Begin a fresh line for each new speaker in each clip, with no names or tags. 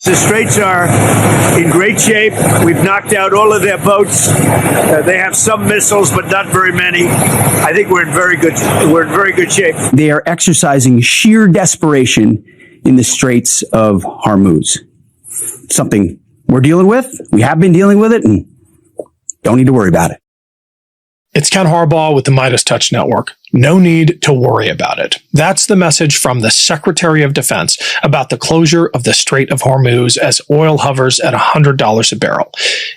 The Straits are in great shape. We've knocked out all of their boats. They have some missiles, but not very many. I think we're in very good shape.
They are exercising sheer desperation in the Straits of Hormuz. Something we're dealing with. We have been dealing with it, and don't need to worry about it.
It's Ken Harbaugh with the Midas Touch Network. No need to worry about it. That's the message from the Secretary of Defense about the closure of the Strait of Hormuz as oil hovers at $100 a barrel.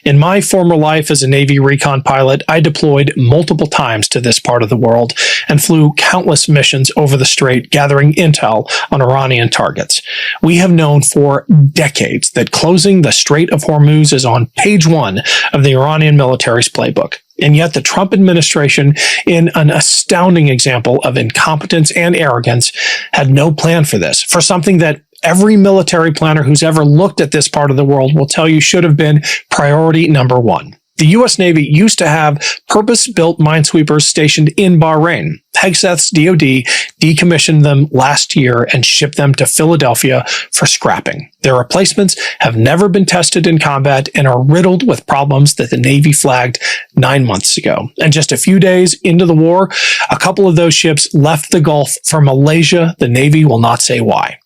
In my former life as a Navy recon pilot, I deployed multiple times to this part of the world and flew countless missions over the strait gathering intel on Iranian targets. We have known for decades that closing the Strait of Hormuz is on page 1 of the Iranian military's playbook. And yet the Trump administration, in an astounding example of incompetence and arrogance, had no plan for this, for something that every military planner who's ever looked at this part of the world will tell you should have been priority number 1. The U.S. Navy used to have purpose-built minesweepers stationed in Bahrain. Hegseth's DoD decommissioned them last year and shipped them to Philadelphia for scrapping. Their replacements have never been tested in combat and are riddled with problems that the Navy flagged 9 months ago. And just a few days into the war, a couple of those ships left the Gulf for Malaysia. The Navy will not say why.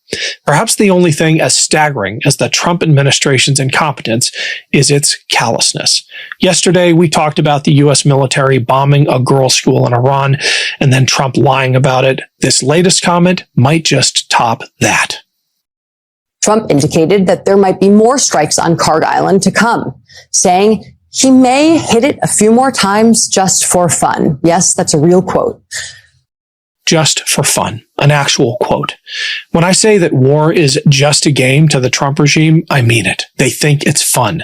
Perhaps the only thing as staggering as the Trump administration's incompetence is its callousness. Yesterday, we talked about the U.S. military bombing a girls' school in Iran and then Trump lying about it. This latest comment might just top that.
Trump indicated that there might be more strikes on Card Island to come, saying he may hit it a few more times just for fun. Yes, that's a real quote.
Just for fun. An actual quote. When I say that war is just a game to the Trump regime, I mean it. They think it's fun.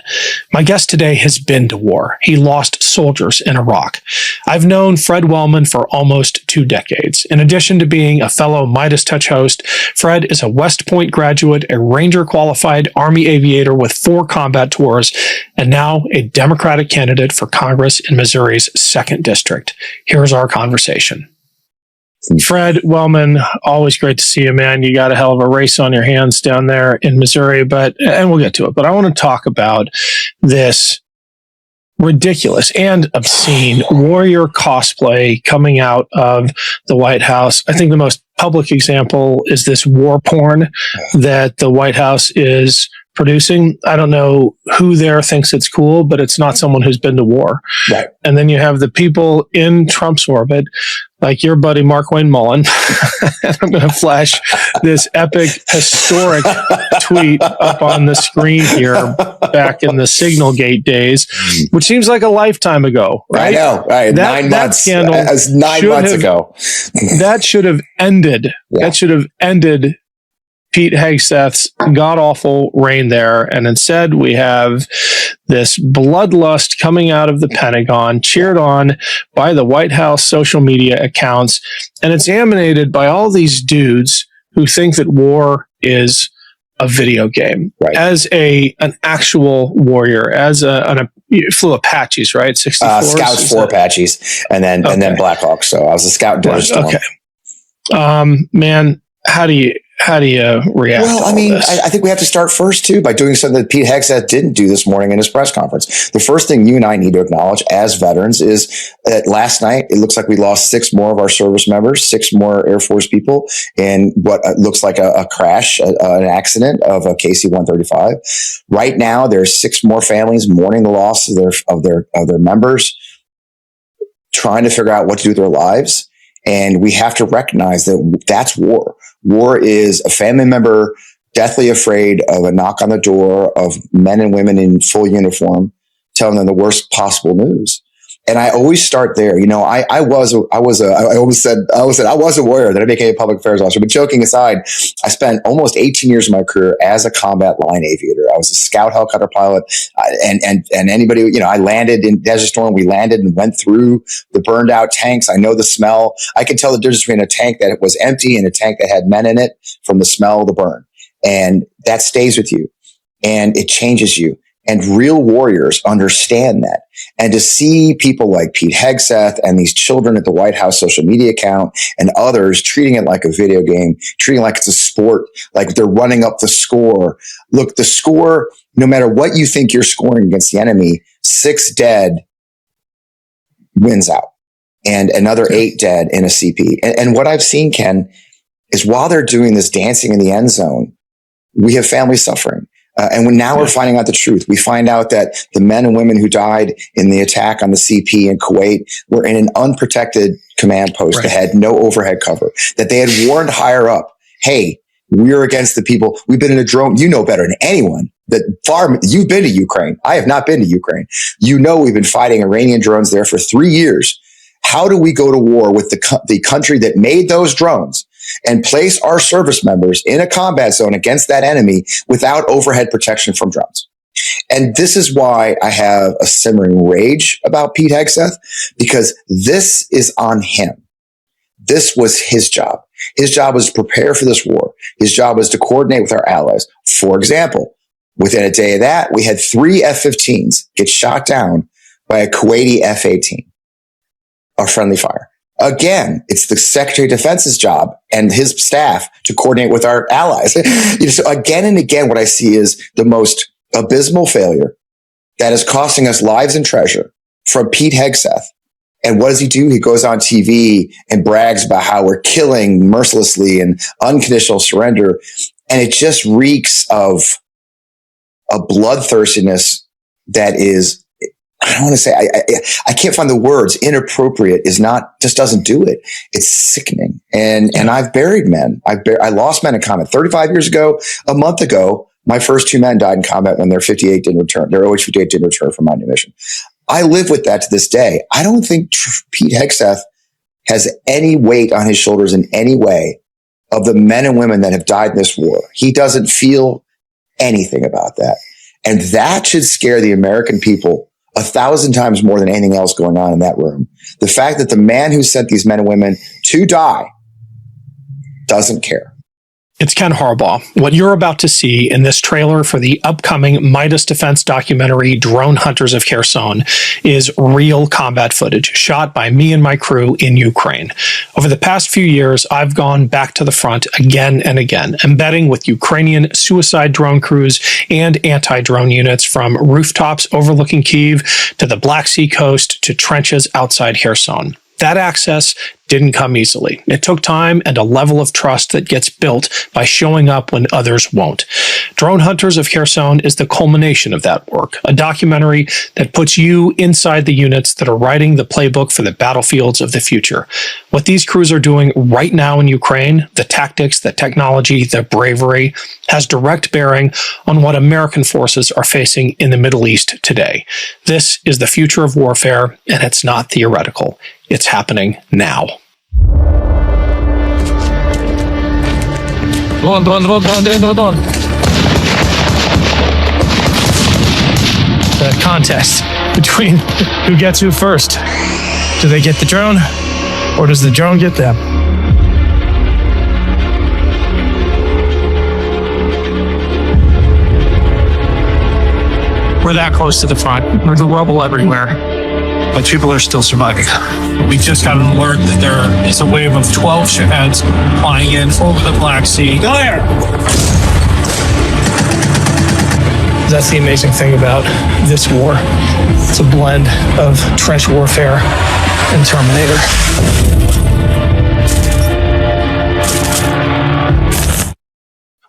My guest today has been to war. He lost soldiers in Iraq. I've known Fred Wellman for almost 2 decades. In addition to being a fellow Midas Touch host, Fred is a West Point graduate, a Ranger qualified Army aviator with 4 combat tours, and now a Democratic candidate for Congress in Missouri's 2nd District. Here's our conversation. Fred Wellman, always great to see you, man. You got a hell of a race on your hands down there in Missouri, and we'll get to it. But I want to talk about this ridiculous and obscene warrior cosplay coming out of the White House. I think the most public example is this war porn that the White House is producing. I don't know who there thinks it's cool, but it's not someone who's been to war.
Right.
And then you have the people in Trump's orbit, like your buddy Mark Wayne Mullen. And I'm going to flash this epic, historic tweet up on the screen here back in the Signalgate days, which seems like a lifetime ago, right?
I know, right?
That
9 months.
Scandal
That was 9 months ago.
That should have ended.
Yeah.
That should have ended Pete Hegseth's god-awful reign there. And instead, we have this bloodlust coming out of the Pentagon, cheered on by the White House social media accounts. And it's animated by all these dudes who think that war is a video game. Right. As an actual warrior, as you flew Apaches, right? 64.
Scouts 4 Apaches, and then Blackhawks. So I was a scout during Storm.
Okay. Man, how do you react?
Well, I mean, I think we have to start first, too, by doing something that Pete Hegseth didn't do this morning in his press conference. The first thing you and I need to acknowledge as veterans is that last night, it looks like we lost 6 more of our service members, 6 more Air Force people in what looks like a crash, an accident of a KC-135. Right now, there's 6 more families mourning the loss of their members, trying to figure out what to do with their lives. And we have to recognize that that's war. War is a family member deathly afraid of a knock on the door of men and women in full uniform telling them the worst possible news. And I always start there. You know, I was a warrior, then I became a public affairs officer. But joking aside, I spent almost 18 years of my career as a combat line aviator. I was a scout helicopter pilot, and anybody, you know, I landed in Desert Storm. We landed and went through the burned out tanks. I know the smell. I could tell the difference between a tank that was empty and a tank that had men in it from the smell of the burn. And that stays with you, and it changes you. and real warriors understand that. And to see people like Pete Hegseth and these children at the White House social media account and others treating it like a video game, treating it like it's a sport, like they're running up the score. Look, the score, no matter what you think you're scoring against the enemy, 6 dead wins out and another 8 dead in a CP. And what I've seen, Ken, is while they're doing this dancing in the end zone, we have families suffering. We're finding out the truth. We find out that the men and women who died in the attack on the CP in Kuwait were in an unprotected command post that had no overhead cover, that they had warned higher up, hey, we're against the people. We've been in a drone. You know better than anyone you've been to Ukraine. I have not been to Ukraine. You know, we've been fighting Iranian drones there for 3 years. How do we go to war with the country that made those drones and place our service members in a combat zone against that enemy without overhead protection from drones? And this is why I have a simmering rage about Pete Hegseth, because this is on him. This was his job. His job was to prepare for this war. His job was to coordinate with our allies. For example, within a day of that, we had 3 F-15s get shot down by a Kuwaiti F-18, a friendly fire. Again, it's the Secretary of Defense's job and his staff to coordinate with our allies. So again and again, what I see is the most abysmal failure that is costing us lives and treasure from Pete Hegseth. And what does he do? He goes on TV and brags about how we're killing mercilessly and unconditional surrender. And it just reeks of a bloodthirstiness that is, I don't want to say, I can't find the words. Inappropriate just doesn't do it. It's sickening. And I've buried men. I lost men in combat 35 years ago. A month ago, my first 2 men died in combat when their 58 didn't return. Their OH-58 didn't return from my new mission. I live with that to this day. I don't think Pete Hegseth has any weight on his shoulders in any way of the men and women that have died in this war. He doesn't feel anything about that. And that should scare the American people 1,000 times more than anything else going on in that room. The fact that the man who sent these men and women to die doesn't care.
It's Ken Harbaugh. What you're about to see in this trailer for the upcoming Midas Defense documentary, Drone Hunters of Kherson, is real combat footage shot by me and my crew in Ukraine. Over the past few years, I've gone back to the front again and again, embedding with Ukrainian suicide drone crews and anti-drone units from rooftops overlooking Kyiv to the Black Sea coast to trenches outside Kherson. That access didn't come easily. It took time and a level of trust that gets built by showing up when others won't. Drone Hunters of Kherson is the culmination of that work, a documentary that puts you inside the units that are writing the playbook for the battlefields of the future. What these crews are doing right now in Ukraine, the tactics, the technology, the bravery, has direct bearing on what American forces are facing in the Middle East today. This is the future of warfare, and it's not theoretical. It's happening now.
Go on. The contest between who gets who first. Do they get the drone, or does the drone get them? We're that close to the front. There's rubble everywhere, but people are still surviving. We just got an alert that there is a wave of 12 shaheeds flying in over the Black Sea. Go there! That's the amazing thing about this war. It's a blend of trench warfare and Terminator.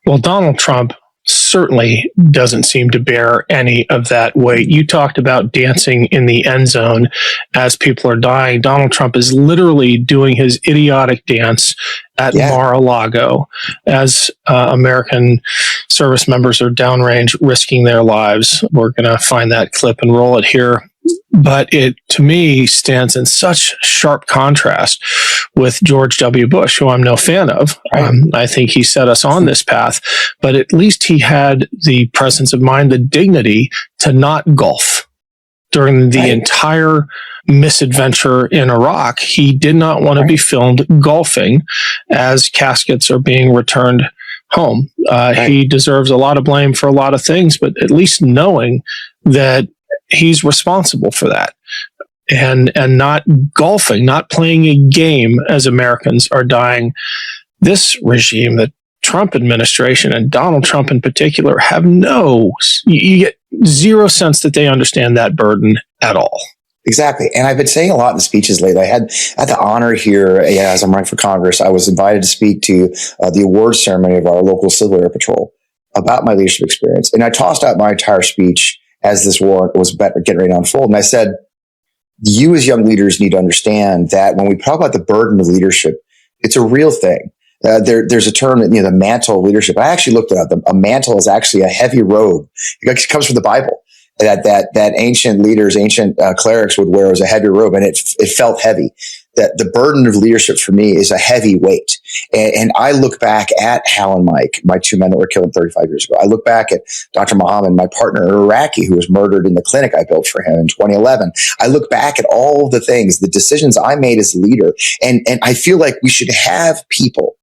Well, Donald Trump certainly doesn't seem to bear any of that weight. You talked about dancing in the end zone as people are dying. Donald Trump is literally doing his idiotic dance at Mar-a-Lago as American service members are downrange risking their lives. We're going to find that clip and roll it here. But it, to me, stands in such sharp contrast with George W. Bush, who I'm no fan of. I think he set us on this path, but at least he had the presence of mind, the dignity to not golf during the entire misadventure in Iraq. He did not want to be filmed golfing as caskets are being returned home.
Right.
He deserves a lot of blame for a lot of things, but at least knowing that he's responsible for that, and not golfing, not playing a game as Americans are dying. This regime, the Trump administration and Donald Trump in particular, have you get zero sense that they understand that burden at all.
Exactly. And I've been saying a lot in the speeches lately. I had the honor here, as I'm running for Congress, I was invited to speak to the awards ceremony of our local Civil Air Patrol about my leadership experience. And I tossed out my entire speech as this war was getting ready to unfold. And I said, you as young leaders need to understand that when we talk about the burden of leadership, it's a real thing. There's a term, the mantle of leadership. I actually looked it up. A mantle is actually a heavy robe. It comes from the Bible. That ancient leaders, ancient clerics would wear as a heavy robe, and it felt heavy. That the burden of leadership for me is a heavy weight. And I look back at Hal and Mike, my two men that were killed 35 years ago. I look back at Dr. Muhammad, my partner in Iraqi, who was murdered in the clinic I built for him in 2011. I look back at all the things, the decisions I made as a leader, and I feel like we should have people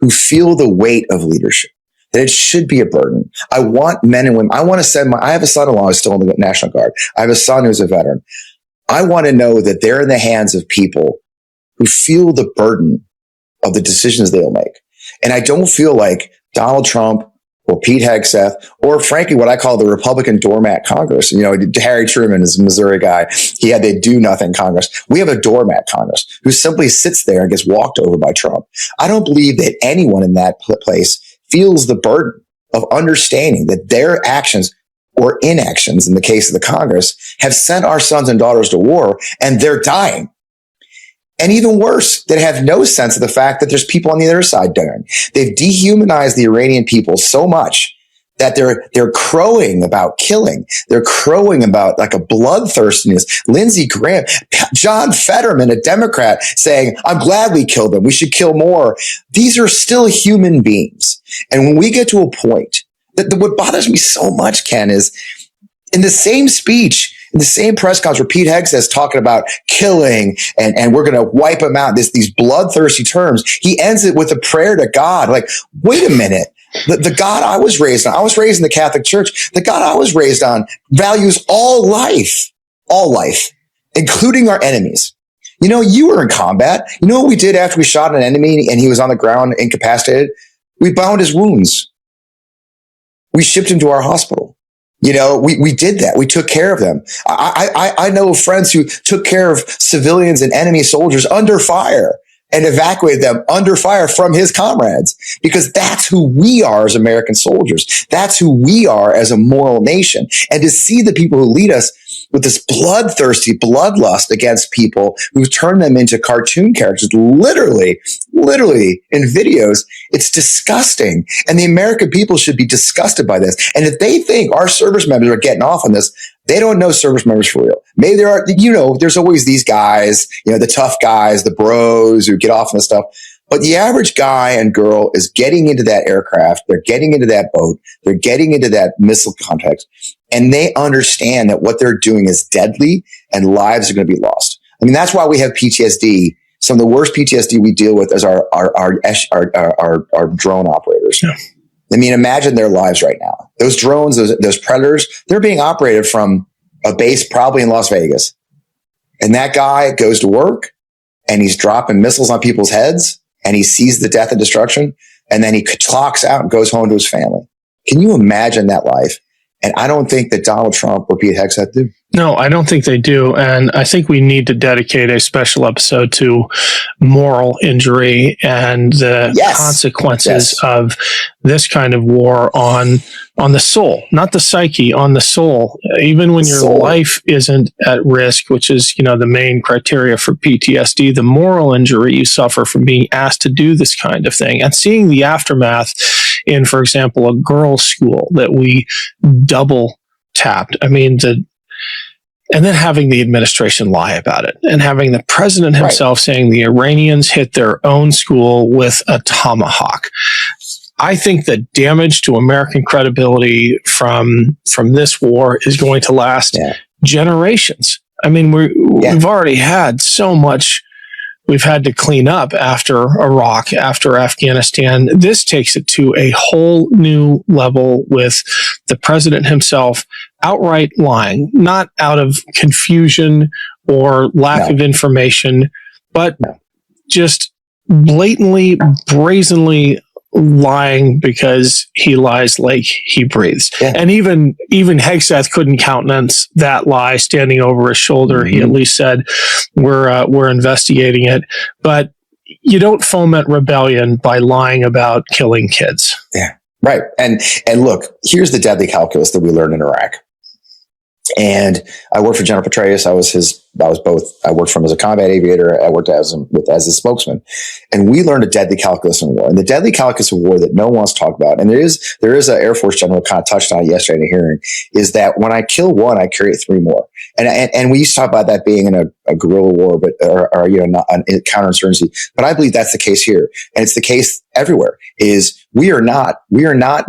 who feel the weight of leadership. That it should be a burden. I want men and women. I want to send I have a son-in-law who's still in the National Guard. I have a son who's a veteran. I want to know that they're in the hands of people who feel the burden of the decisions they'll make. And I don't feel like Donald Trump or Pete Hegseth, or frankly, what I call the Republican doormat Congress. Harry Truman is a Missouri guy. He had the do nothing Congress. We have a doormat Congress who simply sits there and gets walked over by Trump. I don't believe that anyone in that place feels the burden of understanding that their actions or inactions, in the case of the Congress, have sent our sons and daughters to war, and they're dying. And even worse, that have no sense of the fact that there's people on the other side dying. They've dehumanized the Iranian people so much that they're crowing about killing. They're crowing about like a bloodthirstiness. Lindsey Graham, John Fetterman, a Democrat, saying, I'm glad we killed them. We should kill more. These are still human beings. And when we get to a point what bothers me so much, Ken, is in the same speech, in the same press conference where Pete Hegseth is talking about killing and we're going to wipe them out, these bloodthirsty terms, he ends it with a prayer to God. Like, wait a minute. The God I was raised in the Catholic Church. The God I was raised on values all life, including our enemies. You were in combat. You know what we did after we shot an enemy and he was on the ground incapacitated? We bound his wounds. We shipped him to our hospital. We did that. We took care of them. I know of friends who took care of civilians and enemy soldiers under fire and evacuated them under fire from his comrades, because that's who we are as American soldiers. That's who we are as a moral nation. And to see the people who lead us with this bloodthirsty bloodlust against people who turn them into cartoon characters, literally in videos, it's disgusting. And the American people should be disgusted by this. And if they think our service members are getting off on this, they don't know service members for real. Maybe there are, there's always these guys, the tough guys, the bros who get off on this stuff. But the average guy and girl is getting into that aircraft. They're getting into that boat. They're getting into that missile context. And they understand that what they're doing is deadly and lives are going to be lost. I mean, that's why we have PTSD. Some of the worst PTSD we deal with is our drone operators. Yeah. I mean, imagine their lives right now. Those drones, those predators, they're being operated from a base probably in Las Vegas. And that guy goes to work and he's dropping missiles on people's heads and he sees the death and destruction. And then he clocks out and goes home to his family. Can you imagine that life? And I don't think that Donald Trump or Pete Hegseth do.
No, I don't think they do. And I think we need to dedicate a special episode to moral injury and the consequences of this kind of war on the soul, not the psyche, on the soul. Even when your life isn't at risk, which is, the main criteria for PTSD, the moral injury you suffer from being asked to do this kind of thing and seeing the aftermath in, for example, a girls' school that we double tapped. I mean, and then having the administration lie about it and having the president himself saying the Iranians hit their own school with a tomahawk. I think the damage to American credibility from this war is going to last generations. I mean, we've already had so much we've had to clean up after Iraq, after Afghanistan. This takes it to a whole new level with the president himself outright lying, not out of confusion or lack of information, but just blatantly, brazenly lying because he lies like he breathes. And even Hegseth couldn't countenance that lie standing over his shoulder. He at least said, we're investigating it. But you don't foment rebellion by lying about killing kids.
Yeah, right. And look, here's the deadly calculus that we learned in Iraq. And I worked for General Petraeus. I worked for him as a combat aviator. I worked as a spokesman. And we learned a deadly calculus in war. And the deadly calculus of war that no one wants to talk about, and there is an Air Force general kind of touched on it yesterday in a hearing, is that when I kill one, I create three more. And we used to talk about that being in a guerrilla war, or not a counterinsurgency. But I believe that's the case here. And it's the case everywhere, is we are not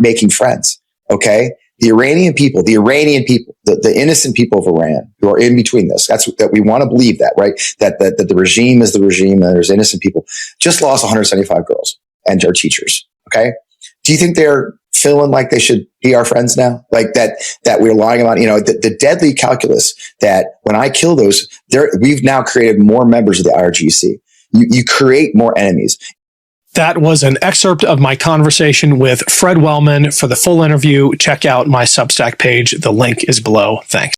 making friends. Okay. The Iranian people, the innocent people of Iran who are in between this, that we want to believe that, right? That the regime is the regime and there's innocent people, just lost 175 girls and our teachers. Okay. Do you think they're feeling like they should be our friends now? Like that we're lying about, the deadly calculus that when I kill those, we've now created more members of the IRGC. You create more enemies.
That was an excerpt of my conversation with Fred Wellman. For the full interview, check out my Substack page. The link is below. Thanks.